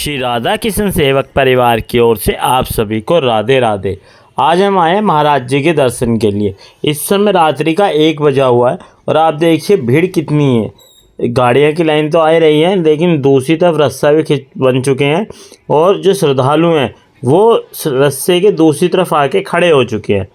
श्री राधा किशन सेवक परिवार की ओर से आप सभी को राधे राधे। आज हम आए हैं महाराज जी के दर्शन के लिए। इस समय रात्रि का 1 बजा हुआ है और आप देखिए भीड़ कितनी है। गाड़ियों की लाइन तो आ ही रही है, लेकिन दूसरी तरफ रस्सा भी बन चुके हैं और जो श्रद्धालु हैं वो रस्से के दूसरी तरफ आके खड़े हो चुके हैं।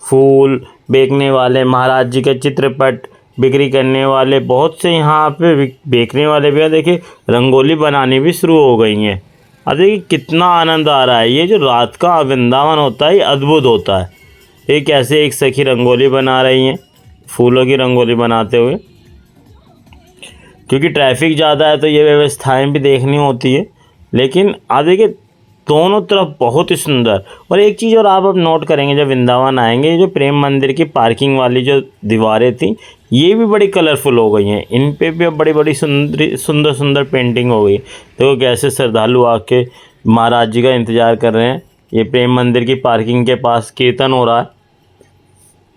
फूल बेचने वाले, महाराज जी के चित्रपट बिक्री करने वाले, बहुत से यहाँ पे बेचने वाले भी हैं। देखिए रंगोली बनानी भी शुरू हो गई हैं। अब देखिए कितना आनंद आ रहा है। ये जो रात का वृंदावन होता है ये अद्भुत होता है। ये कैसे एक सखी रंगोली बना रही हैं, फूलों की रंगोली बनाते हुए। क्योंकि ट्रैफिक ज़्यादा है तो ये व्यवस्थाएं भी देखनी होती है। लेकिन आप देखिए दोनों तरफ बहुत ही सुंदर। और एक चीज़ और आप अब नोट करेंगे जब वृंदावन आएंगे, जो प्रेम मंदिर की पार्किंग वाली जो दीवारें थी ये भी बड़ी कलरफुल हो गई हैं। इन पे भी अब बड़ी बड़ी सुंदर सुंदर पेंटिंग हो गई। देखो कैसे श्रद्धालु आके महाराज जी का इंतज़ार कर रहे हैं। ये प्रेम मंदिर की पार्किंग के पास कीर्तन हो रहा है।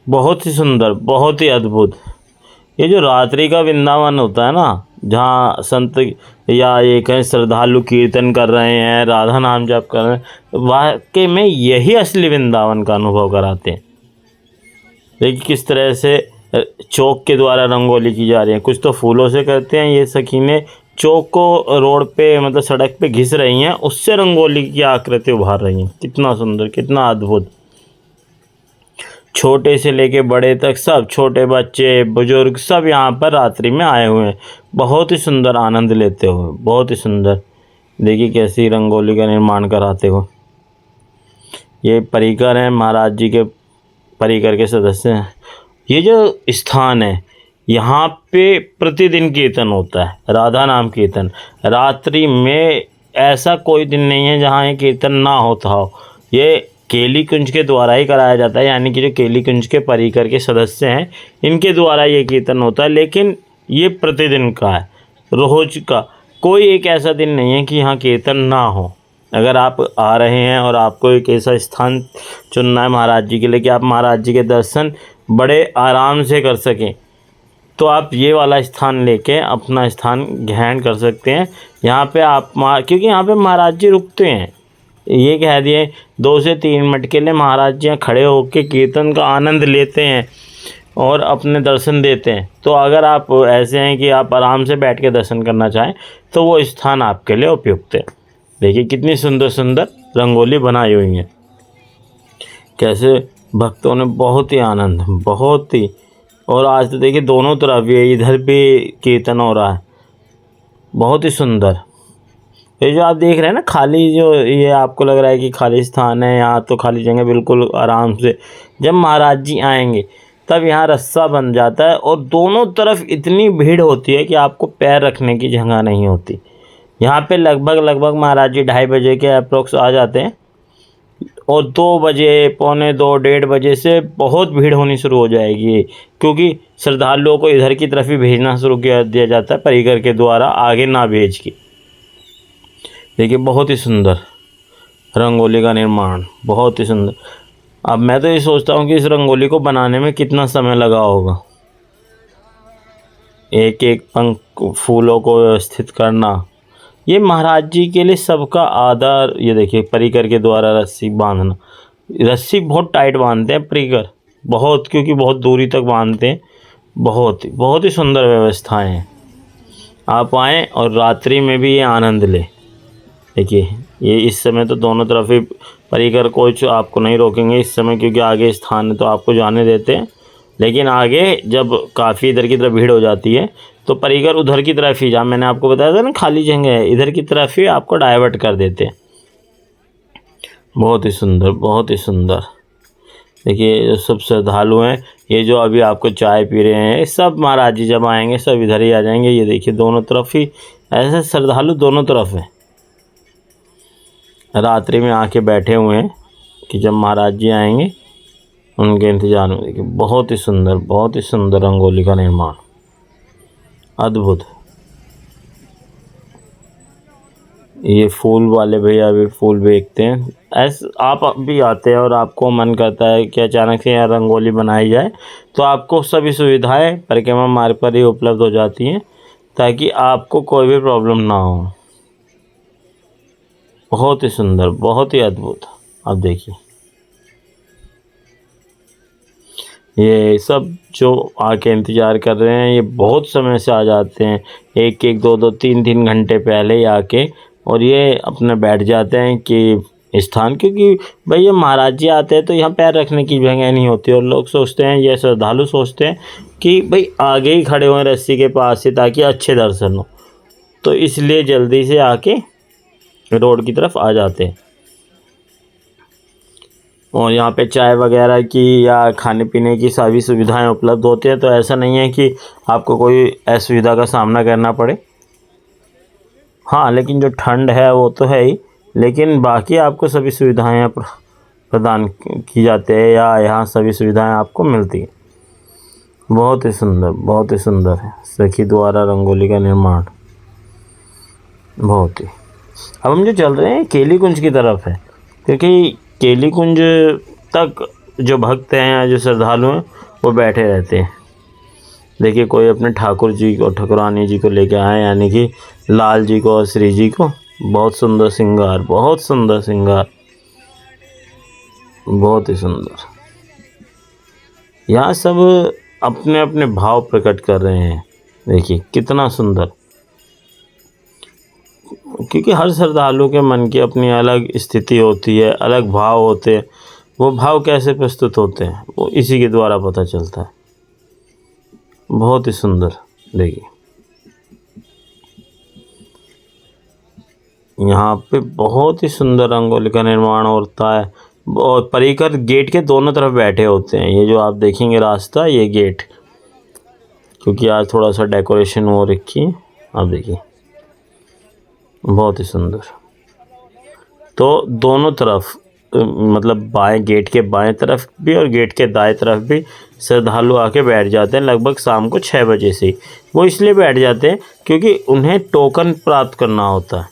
बहुत ही सुंदर, बहुत ही अद्भुत। ये जो रात्रि का वृंदावन होता है ना, जहाँ संत या ये कहीं श्रद्धालु कीर्तन कर रहे हैं, राधा नाम जप कर रहे हैं, वाकई में यही असली वृंदावन का अनुभव कराते हैं। देखिए किस तरह से चौक के द्वारा रंगोली की जा रही है। कुछ तो फूलों से करते हैं, ये सखी ने चौक को रोड पे मतलब सड़क पे घिस रही हैं, उससे रंगोली की आकृति उभार रही हैं। कितना सुंदर, कितना अद्भुत। छोटे से लेके बड़े तक सब, छोटे बच्चे बुजुर्ग सब यहाँ पर रात्रि में आए हुए हैं, बहुत ही सुंदर आनंद लेते हुए। बहुत ही सुंदर। देखिए कैसी रंगोली का निर्माण कराते हो। ये परिकर हैं, महाराज जी के परिकर के सदस्य हैं। ये जो स्थान है यहाँ पे प्रतिदिन कीर्तन होता है, राधा नाम कीर्तन। रात्रि में ऐसा कोई दिन नहीं है जहाँ ये कीर्तन ना होता हो। ये केली कुंज के द्वारा ही कराया जाता है, यानी कि जो केली कुंज के परिकर के सदस्य हैं इनके द्वारा ये कीर्तन होता है। लेकिन ये प्रतिदिन का है, रोज का। कोई एक ऐसा दिन नहीं है कि यहाँ कीर्तन ना हो। अगर आप आ रहे हैं और आपको एक ऐसा स्थान चुनना है महाराज जी के लिए कि आप महाराज जी के दर्शन बड़े आराम से कर सकें, तो आप ये वाला स्थान लेके अपना स्थान ग्रहण कर सकते हैं। यहाँ पे आप क्योंकि यहाँ पे महाराज जी रुकते हैं। ये कह दिए 2 से 3 मिनट के लिए महाराज जी खड़े होकर कीर्तन का आनंद लेते हैं और अपने दर्शन देते हैं। तो अगर आप ऐसे हैं कि आप आराम से बैठ के दर्शन करना चाहें तो वो स्थान आपके लिए उपयुक्त है। देखिए कितनी सुंदर सुंदर रंगोली बनाई हुई है। कैसे भक्तों ने बहुत ही आनंद, बहुत ही। और आज तो देखिए दोनों तरफ ये इधर भी कीर्तन हो रहा है, बहुत ही सुंदर। ये जो आप देख रहे हैं ना खाली, जो ये आपको लग रहा है कि खाली स्थान है, यहाँ तो खाली जगह, बिल्कुल आराम से। जब महाराज जी आएंगे तब यहाँ रस्सा बन जाता है और दोनों तरफ इतनी भीड़ होती है कि आपको पैर रखने की जगह नहीं होती। यहाँ पे लगभग महाराज जी 2:30 बजे के अप्रोक्स आ जाते हैं और 2 बजे, पौने 2, 1:30 बजे से बहुत भीड़ होनी शुरू हो जाएगी। क्योंकि श्रद्धालुओं को इधर की तरफ ही भेजना शुरू दिया जाता है परिकर के द्वारा, आगे ना भेज के। देखिए बहुत ही सुंदर रंगोली का निर्माण, बहुत ही सुंदर। अब मैं तो ये सोचता हूँ कि इस रंगोली को बनाने में कितना समय लगा होगा। एक एक पंख फूलों को व्यवस्थित करना, ये महाराज जी के लिए सबका आदर। ये देखिए परिकर के द्वारा रस्सी बांधना। रस्सी बहुत टाइट बांधते हैं परिकर, बहुत, क्योंकि बहुत दूरी तक बांधते हैं। बहुत ही सुंदर व्यवस्थाएं हैं। आप आएँ और रात्रि में भी ये आनंद लें। देखिए ये इस समय तो दोनों तरफ ही परिकर कोच आपको नहीं रोकेंगे इस समय, क्योंकि आगे स्थान है तो आपको जाने देते हैं। लेकिन आगे जब काफ़ी इधर की तरफ भीड़ हो जाती है तो परिकर उधर की तरफ ही, जहाँ मैंने आपको बताया था ना खाली जगह है, इधर की तरफ ही आपको डाइवर्ट कर देते हैं। बहुत ही सुंदर, बहुत ही सुंदर। देखिए जो सब श्रद्धालु हैं, ये जो अभी आपको चाय पी रहे हैं, सब महाराज जी जब आएंगे सब इधर ही आ जाएंगे। ये देखिए दोनों तरफ ही ऐसे श्रद्धालु दोनों तरफ हैं, रात्रि में आके बैठे हुए हैं कि जब महाराज जी आएंगे उनके इंतजार में। देखिए बहुत ही सुंदर, बहुत ही सुंदर रंगोली का निर्माण, अद्भुत। ये फूल वाले भैया भी फूल बेचते हैं। ऐसे आप भी आते हैं और आपको मन करता है कि अचानक से यहाँ रंगोली बनाई जाए, तो आपको सभी सुविधाएं परिक्रमा मार्ग पर ही उपलब्ध हो जाती हैं, ताकि आपको कोई भी प्रॉब्लम ना हो। बहुत ही सुंदर, बहुत ही अद्भुत। आप देखिए ये सब जो आके इंतज़ार कर रहे हैं, ये बहुत समय से आ जाते हैं, एक एक दो दो तीन तीन घंटे पहले ही आके, और ये अपना बैठ जाते हैं कि स्थान, क्योंकि भाई ये महाराज जी आते हैं तो यहाँ पैर रखने की जगह नहीं होती, और लोग सोचते हैं, ये श्रद्धालु सोचते हैं कि भाई आगे ही खड़े हुए रस्सी के पास से ताकि अच्छे दर्शन हो, तो इसलिए जल्दी से आके रोड की तरफ आ जाते हैं। और यहाँ पे चाय वगैरह की या खाने पीने की सभी सुविधाएं उपलब्ध होती हैं, तो ऐसा नहीं है कि आपको कोई असुविधा का सामना करना पड़े। हाँ, लेकिन जो ठंड है वो तो है ही, लेकिन बाकी आपको सभी सुविधाएं प्रदान की जाती है, या यहाँ सभी सुविधाएं आपको मिलती हैं। बहुत ही सुंदर, बहुत ही सुंदर है सखी द्वारा रंगोली का निर्माण, बहुत ही। अब हम जो चल रहे हैं केली कुंज की तरफ है, क्योंकि केली कुंज तक जो भक्त हैं या जो श्रद्धालु हैं वो बैठे रहते हैं। देखिए कोई अपने ठाकुर जी को, ठाकुरानी जी को लेके आए, यानी कि लाल जी को और श्री जी को। बहुत सुंदर श्रृंगार, बहुत सुंदर श्रृंगार, बहुत ही सुंदर। यहाँ सब अपने अपने भाव प्रकट कर रहे हैं। देखिए कितना सुंदर, क्योंकि हर श्रद्धालु के मन की अपनी अलग स्थिति होती है, अलग भाव होते हैं। वो भाव कैसे प्रस्तुत होते हैं वो इसी के द्वारा पता चलता है। बहुत ही सुंदर। देखिए यहाँ पे बहुत ही सुंदर रंगोली का निर्माण होता है, और परिकर गेट के दोनों तरफ बैठे होते हैं। ये जो आप देखेंगे रास्ता, ये गेट, क्योंकि आज थोड़ा सा डेकोरेशन हो रखी है। आप देखिए बहुत ही सुंदर। तो दोनों तरफ, मतलब बाएं, गेट के बाएं तरफ भी और गेट के दाएं तरफ भी श्रद्धालु आके बैठ जाते हैं, लगभग शाम को 6 बजे से ही। वो इसलिए बैठ जाते हैं क्योंकि उन्हें टोकन प्राप्त करना होता है।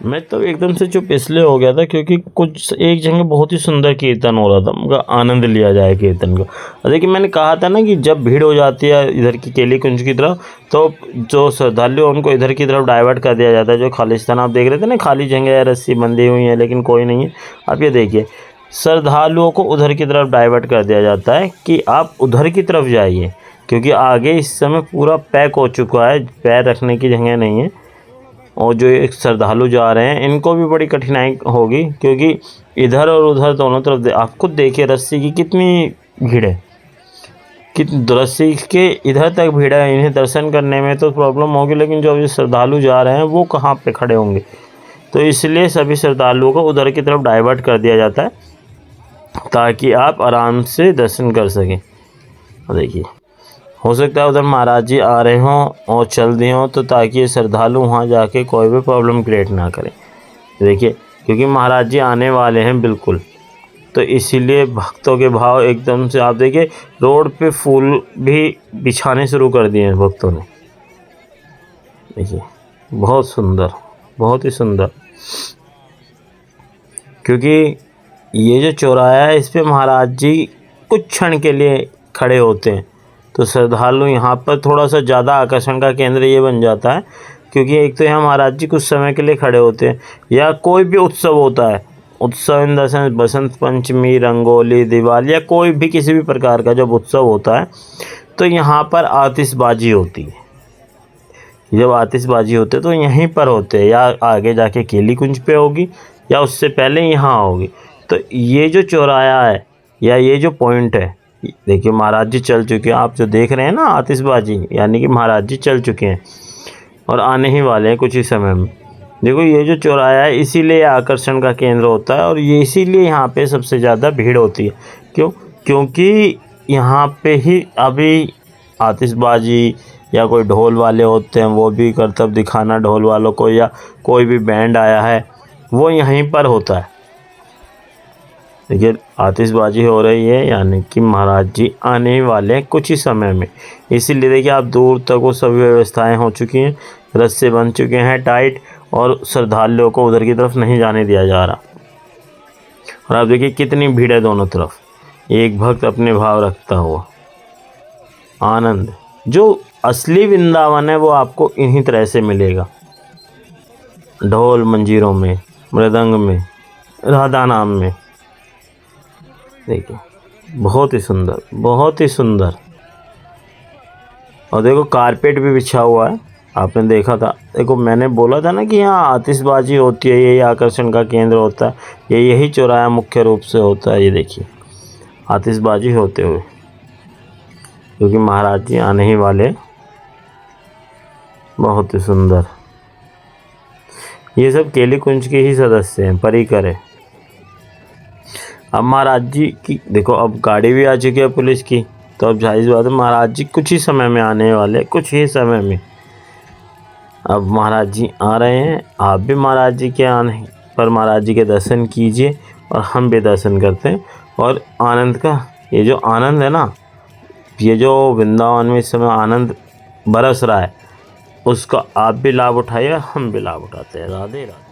मैं तो एकदम से चुप इसलिए हो गया था क्योंकि कुछ एक जगह बहुत ही सुंदर कीर्तन हो रहा था, मगर आनंद लिया जाए कीर्तन का। देखिए मैंने कहा था ना कि जब भीड़ हो जाती है इधर की केली कुंज की तरफ, तो जो श्रद्धालु उनको इधर की तरफ डाइवर्ट कर दिया जाता है। जो खालिस्तान आप देख रहे थे ना, खाली जगह है, रस्सी बंधी हुई है लेकिन कोई नहीं है। आप ये देखिए श्रद्धालुओं को उधर की तरफ डाइवर्ट कर दिया जाता है कि आप उधर की तरफ जाइए, क्योंकि आगे इस समय पूरा पैक हो चुका है, पैर रखने की जगह नहीं है। और जो एक श्रद्धालु जा रहे हैं इनको भी बड़ी कठिनाई होगी, क्योंकि इधर और उधर दोनों तरफ आप खुद देखिए रस्सी की कितनी भीड़ है, कितनी रस्सी के इधर तक भीड़ है। इन्हें दर्शन करने में तो प्रॉब्लम होगी, लेकिन जो अभी श्रद्धालु जा रहे हैं वो कहाँ पे खड़े होंगे। तो इसलिए सभी श्रद्धालुओं को उधर की तरफ डाइवर्ट कर दिया जाता है ताकि आप आराम से दर्शन कर सकें। देखिए हो सकता है उधर महाराज जी आ रहे हों और चल दिए हों, तो ताकि ये श्रद्धालु वहाँ जाके कोई भी प्रॉब्लम क्रिएट ना करें। देखिए क्योंकि महाराज जी आने वाले हैं बिल्कुल, तो इसीलिए भक्तों के भाव एकदम से। आप देखिए रोड पे फूल भी बिछाने शुरू कर दिए हैं भक्तों ने। देखिए बहुत सुंदर, बहुत ही सुंदर, क्योंकि ये जो चौराहा है इस पे महाराज जी कुछ क्षण के लिए खड़े होते हैं, तो श्रद्धालु यहाँ पर थोड़ा सा ज़्यादा आकर्षण का केंद्र ये बन जाता है, क्योंकि एक तो यहाँ महाराज जी कुछ समय के लिए खड़े होते हैं। या कोई भी उत्सव होता है, उत्सव in the sense Basant Panchami, rangoli, Diwali, या कोई भी किसी भी प्रकार का जब उत्सव होता है तो यहाँ पर आतिशबाजी होती है। जब आतिशबाजी होते तो यहीं पर होते हैं, या आगे जाके केली कुंज पे होगी या उससे पहले यहाँ होगी। तो ये जो चौराहा है या ये जो पॉइंट है, देखिए महाराज जी चल चुके हैं। आप जो देख रहे हैं ना आतिशबाजी, यानी कि महाराज जी चल चुके हैं और आने ही वाले हैं कुछ ही समय में। देखो ये जो चौराहा है इसीलिए आकर्षण का केंद्र होता है, और ये इसीलिए यहाँ पे सबसे ज़्यादा भीड़ होती है। क्यों? क्योंकि यहाँ पे ही अभी आतिशबाजी या कोई ढोल वाले होते हैं, वो भी करतब दिखाना ढोल वालों को, या कोई भी बैंड आया है वो यहीं पर होता है। देखिए आतिशबाजी हो रही है, यानी कि महाराज जी आने ही वाले हैं कुछ ही समय में। इसीलिए देखिए आप दूर तक वो सभी व्यवस्थाएं हो चुकी हैं, रस्से बन चुके हैं टाइट, और श्रद्धालुओं को उधर की तरफ नहीं जाने दिया जा रहा। और आप देखिए कितनी भीड़ है दोनों तरफ। एक भक्त अपने भाव रखता हुआ आनंद। जो असली वृंदावन है वो आपको इन्हीं तरह से मिलेगा, ढोल मंजीरों में, मृदंग में, राधा नाम में। देखिए बहुत ही सुंदर, बहुत ही सुंदर। और देखो कारपेट भी बिछा हुआ है, आपने देखा था। देखो मैंने बोला था ना कि यहाँ आतिशबाजी होती है, यही आकर्षण का केंद्र होता है, यही चौराहा मुख्य रूप से होता है। ये देखिए आतिशबाजी होते हुए, क्योंकि महाराज जी आने ही वाले। बहुत ही सुंदर। ये सब केली कुंज के ही सदस्य हैं, परिकर है। अब महाराज जी की देखो, अब गाड़ी भी आ चुकी है पुलिस की, तो अब जाहिर बात है महाराज जी कुछ ही समय में आने वाले, कुछ ही समय में। अब महाराज जी आ रहे हैं, आप भी महाराज जी के आने पर महाराज जी के दर्शन कीजिए और हम भी दर्शन करते हैं। और आनंद का ये जो आनंद है ना, ये जो वृंदावन में इस समय आनंद बरस रहा है, उसका आप भी लाभ उठाइए, हम भी लाभ उठाते हैं। राधे राधे।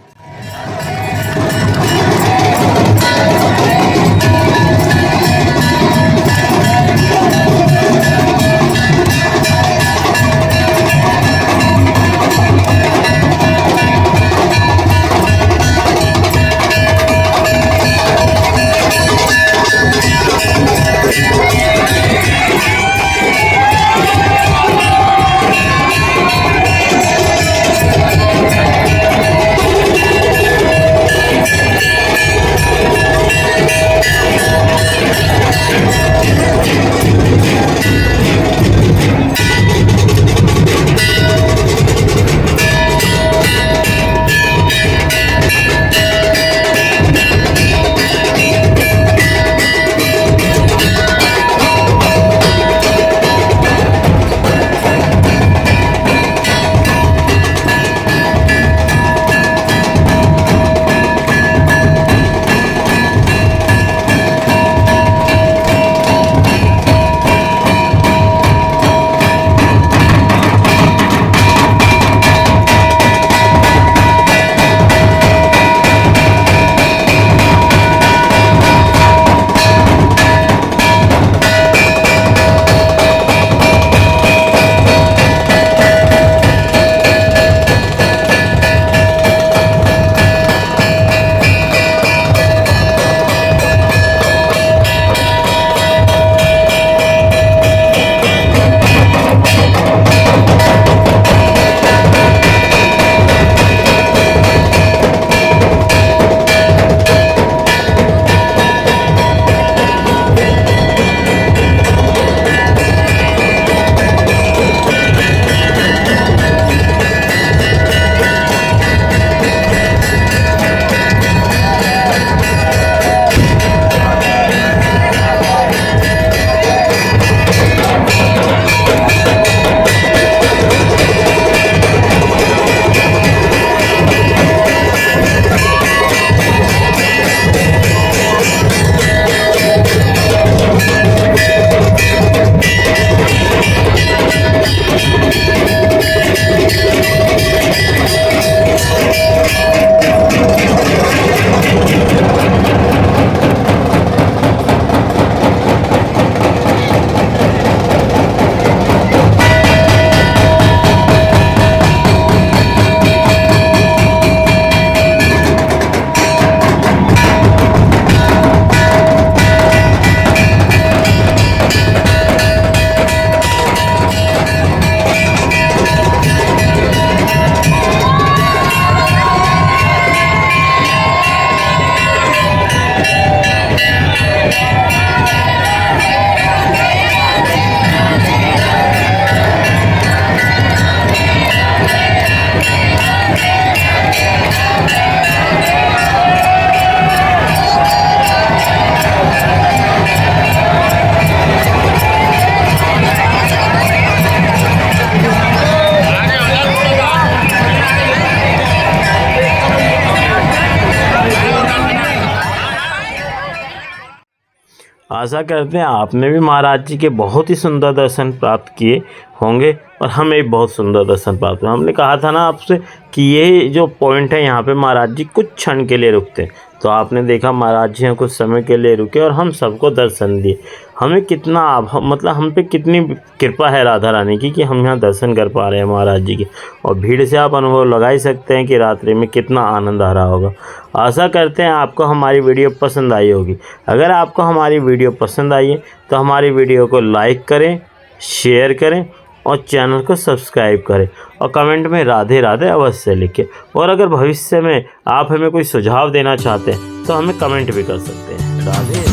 आशा करते हैं आपने भी महाराज जी के बहुत ही सुंदर दर्शन प्राप्त किए होंगे और हमें भी बहुत सुंदर दर्शन प्राप्त हुआ। हमने कहा था ना आपसे कि ये जो पॉइंट है यहाँ पे महाराज जी कुछ क्षण के लिए रुकते हैं, तो आपने देखा महाराज जी यहाँ कुछ समय के लिए रुके और हम सबको दर्शन दिए। हमें कितना मतलब हम पे कितनी कृपा है राधा रानी की कि हम यहाँ दर्शन कर पा रहे हैं महाराज जी की। और भीड़ से आप अनुभव लगा ही सकते हैं कि रात्रि में कितना आनंद आ रहा होगा। आशा करते हैं आपको हमारी वीडियो पसंद आई होगी। अगर आपको हमारी वीडियो पसंद आई है तो हमारी वीडियो को लाइक करें, शेयर करें और चैनल को सब्सक्राइब करें और कमेंट में राधे राधे अवश्य लिखें। और अगर भविष्य में आप हमें कोई सुझाव देना चाहते हैं तो हमें कमेंट भी कर सकते हैं। राधे।